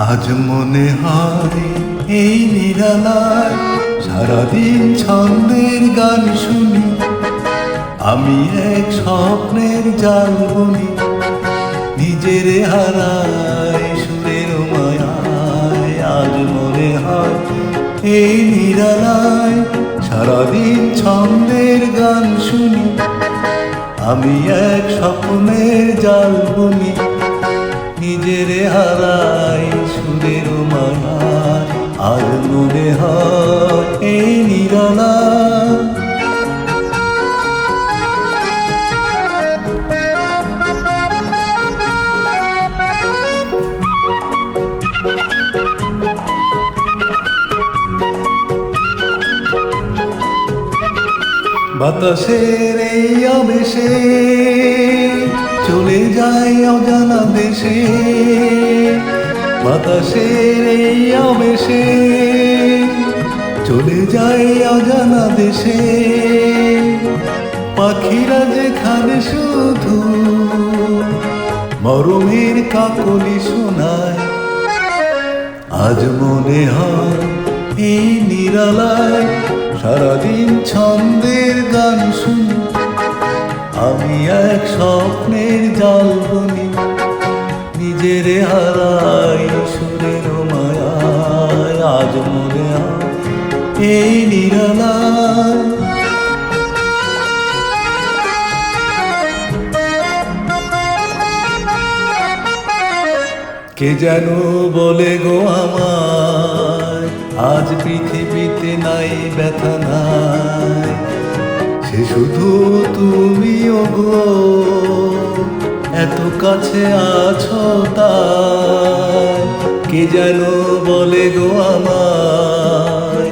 আজ মনে হয় এই নিরালায় সারাদিন ছন্দের গান শুনি, আমি এক স্বপ্নের জাল বুনি, নিজের হারায় সুরের মায়ায়। আজ মনে হয় এই নিরালায় সারাদিন ছন্দের গান শুনি, আমি এক স্বপ্নের জাল বুনি, নিজের হারাই সুরের মায়ায়। আজ মনে হয় এই নিরালা বাতাসের এই আবেশে চলে যায় অজানা দেশে, বাতাসের এই আবেশে চলে যায় অজানা দেশে। পাখিরা যেখানে শুধু মরমের কাকলি শোনায়, আজ মনে হয় এই নিরালায় সারাদিন ছন্দের গান শুনি, আমি এক স্বপ্নের জাল বুনি, নিজের হারাই সুরের মায়ায়। আজ মনে হয় এই নিরালায় কে যেন বলে গো আমায়, আজ পৃথিবীতে নাই ব্যথা নাই, সে শুধু তুমিও গো, এত কাছে আছো তাই। কে যেন বলে গো আমায়,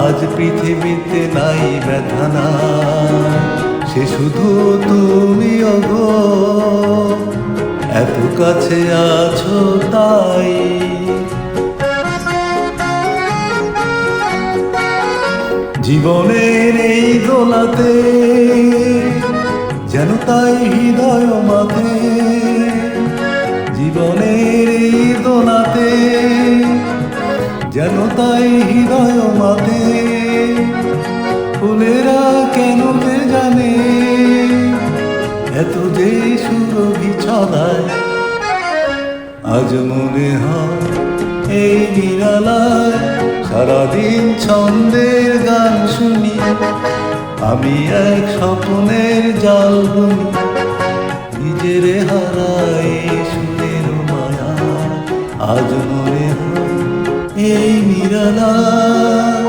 আজ পৃথিবীতে নাই ব্যথা নাই, সে শুধু তুমিও গো, এত কাছে আছো তাই। জীবনের এই দোলাতে যেন তাই হৃদয় মাথে, জীবনের এই দোলাতে যেন তাই হৃদয় মাথে। ফুলেরা কেন যে জানে এত যে সুরভি ছড়ায়, আজ মনে হয় এই নিরালায় সারাদিন ছন্দের গান শুনি, আমি এক স্বপ্নের জাল বুনি, নিজের হারাই সুরের মায়া। আজ মনে হয় এই নিরালায়